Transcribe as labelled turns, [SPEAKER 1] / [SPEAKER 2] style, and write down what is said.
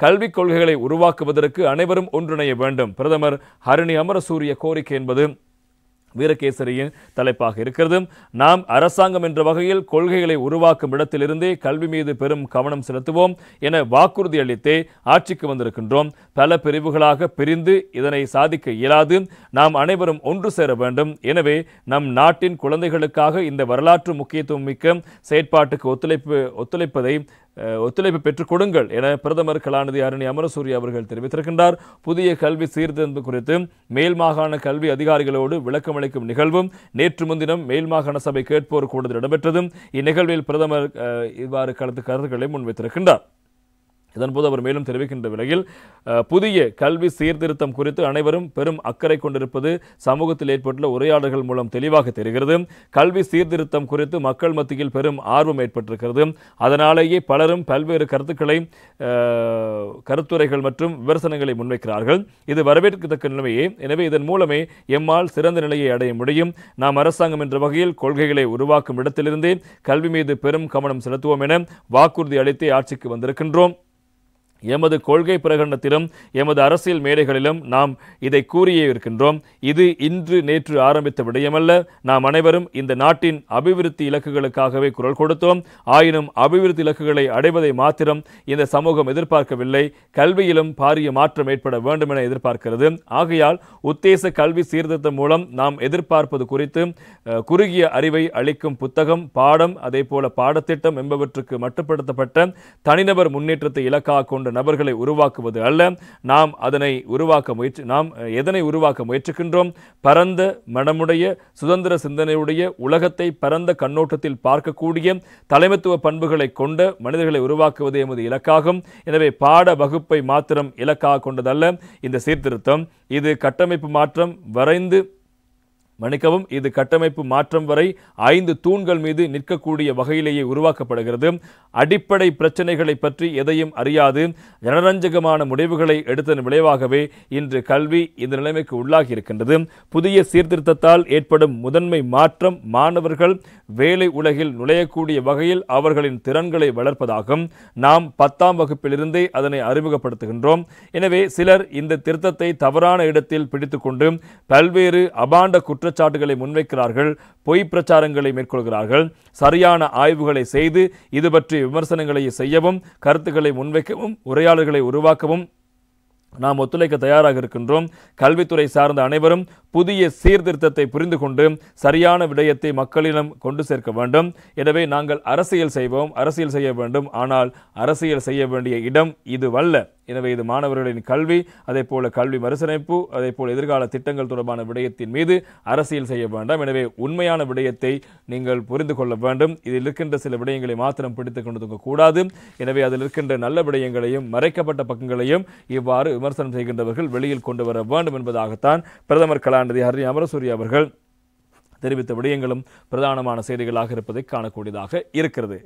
[SPEAKER 1] கல்விக் கொள்கைகளை உருவாக்குவதற்கு அனைவரும் ஒன்றிணைய வேண்டும். பிரதமர் ஹரணி அமரசூரிய கோரிக்கை என்பது வீரகேசரியின் தலைப்பாக இருக்கிறது. நாம் அரசாங்கம் என்ற வகையில் கொள்கைகளை உருவாக்கும் இடத்திலிருந்தே கல்வி மீது பெரும் கவனம் செலுத்துவோம் என வாக்குறுதி அளித்தே ஆட்சிக்கு வந்திருக்கின்றோம். பல பிரிவுகளாக பிரிந்து இதனை சாதிக்க இயலாது. நாம் அனைவரும் ஒன்று சேர வேண்டும். எனவே நம் நாட்டின் குழந்தைகளுக்காக இந்த வரலாற்று முக்கியத்துவம் மிக்க செயற்பாட்டுக்கு ஒத்துழைப்பு பெற்றுக் கொடுங்கள் என பிரதமர் கலாநிதி ஹரணி அமரசூரிய அவர்கள் தெரிவித்திருக்கின்றார். புதிய கல்வி சீர்திருத்தம் குறித்து மேல் மாகாண கல்வி அதிகாரிகளோடு விளக்கமளிக்கும் நிகழ்வும் நேற்று முன்தினம் மேல் மாகாண சபை கேட்போர் கூட்டத்தில் இடம்பெற்றதும். இந்நிகழ்வில் பிரதமர் இவ்வாறு கருத்துக்களை முன்வைத்திருக்கின்றார். இதன்போது அவர் மேலும் தெரிவிக்கின்ற விலையில் புதிய கல்வி சீர்திருத்தம் குறித்து அனைவரும் பெரும் அக்கறை கொண்டிருப்பது சமூகத்தில் ஏற்பட்டுள்ள உரையாடல்கள் மூலம் தெளிவாக தெரிகிறது. கல்வி சீர்திருத்தம் குறித்து மக்கள் மத்தியில் பெரும் ஆர்வம் ஏற்பட்டிருக்கிறது. அதனாலேயே பலரும் பல்வேறு கருத்துரைகள் மற்றும் விமர்சனங்களை முன்வைக்கிறார்கள். இது வரவேற்கத்தக்க நிலைமையே. எனவே இதன் மூலமே எம்மால் சிறந்த நிலையை அடைய முடியும். நாம் அரசாங்கம் என்ற வகையில் கொள்கைகளை உருவாக்கும் இடத்திலிருந்தே கல்வி மீது பெரும் கவனம் செலுத்துவோம் என வாக்குறுதி அளித்தே ஆட்சிக்கு வந்திருக்கின்றோம். எமது கொள்கை பிரகடனத்திலும் எமது அரசியல் மேடைகளிலும் நாம் இதை கூறியே இருக்கின்றோம். இது இன்று நேற்று ஆரம்பித்த விடயமல்ல. நாம் அனைவரும் இந்த நாட்டின் அபிவிருத்தி இலக்குகளுக்காகவே குரல் கொடுத்தோம். ஆயினும் அபிவிருத்தி இலக்குகளை அடைவதை மாத்திரம் இந்த சமூகம் எதிர்பார்க்கவில்லை. கல்வியிலும் பாரிய மாற்றம் ஏற்பட வேண்டும் என எதிர்பார்க்கிறது. ஆகையால் உத்தேச கல்வி சீர்திருத்தம் மூலம் நாம் எதிர்பார்ப்பது குறித்து குறுகிய அறிவை அளிக்கும் புத்தகம், பாடம், அதே போல பாடத்திட்டம் என்பவற்றுக்கு மட்டுப்படுத்தப்பட்ட தனிநபர் முன்னேற்றத்தை இலக்காக கொண்ட நபர்களை உருவாக்குவது அல்ல. நாம் எதனை உருவாக்க முயற்சிக்கின்றோம்? பரந்த மனமுடைய சுதந்திர சிந்தனையுடைய உலகத்தை பரந்த கண்ணோட்டத்தில் பார்க்கக்கூடிய தலைமைத்துவ பண்புகளை கொண்ட மனிதர்களை உருவாக்குவது எமது இலக்காகும். எனவே பாட வகுப்பை மாத்திரம் இலக்காக கொண்டதல்ல இந்த சீர்திருத்தம். இது கட்டமைப்பு மாற்றம் வரை 5 தூண்கள் மீது நிற்கக்கூடிய வகையிலேயே உருவாக்கப்படுகிறது. அடிப்படை பிரச்சனைகளை பற்றி எதையும் அறியாது ஜனரஞ்சகமான முடிவுகளை எடுத்ததன் விளைவாகவே இன்று கல்வி இந்த நிலைமைக்கு உள்ளாகி இருக்கின்றது. புதிய சீர்திருத்தத்தால் ஏற்படும் முதன்மை மாற்றம் மாணவர்கள் வேலை உலகில் நுழையக்கூடிய வகையில் அவர்களின் திறன்களை வளர்ப்பதாகும். நாம் 10ஆம் வகுப்பிலிருந்தே அதனை அறிமுகப்படுத்துகின்றோம். எனவே சிலர் இந்த திருத்தத்தை தவறான இடத்தில் பிடித்துக்கொண்டு பல்வேறு அபாண்ட குற்றச்சாட்டுகளை முன்வைக்கிறார்கள், பொய் பிரச்சாரங்களை மேற்கொள்கிறார்கள். சரியான ஆய்வுகளை செய்து இது பற்றி விமர்சனங்களை செய்யவும், கருத்துக்களை முன்வைக்கவும், உரையாடல்களை உருவாக்கவும் நாம் ஒத்துழைக்க தயாராக இருக்கின்றோம். கல்வித்துறை சார்ந்த அனைவரும் புதிய சீர்திருத்தத்தை புரிந்து கொண்டு சரியான விடயத்தை மக்களிடம் கொண்டு சேர்க்க வேண்டும். எனவே நாங்கள் அரசியல் செய்ய வேண்டும். ஆனால் அரசியல் செய்ய வேண்டிய இடம் இதுவல்ல. எனவே இது மாணவர்களின் கல்வி, அதே போல கல்வி மறுசீரமைப்பு, அதே போல எதிர்கால திட்டங்கள் தொடர்பான விடயத்தின் மீது அரசியல் செய்ய வேண்டாம். எனவே உண்மையான விடயத்தை நீங்கள் புரிந்து கொள்ள வேண்டும். இதில் இருக்கின்ற சில விடயங்களை மாத்திரம் பிடித்துக் கொண்டு கூடாது. எனவே அதில் இருக்கின்ற நல்ல விடயங்களையும் மறைக்கப்பட்ட பக்கங்களையும் இவ்வாறு விமர்சனம் செய்கின்றவர்கள் வெளியில் கொண்டு வர வேண்டும் என்பதாகத்தான் பிரதமர் கலாநிதி ஹரணி அமரசூரிய அவர்கள் தெரிவித்த விடயங்களும் பிரதானமான செய்திகளாக இருப்பதை காணக்கூடியதாக இருக்கிறது.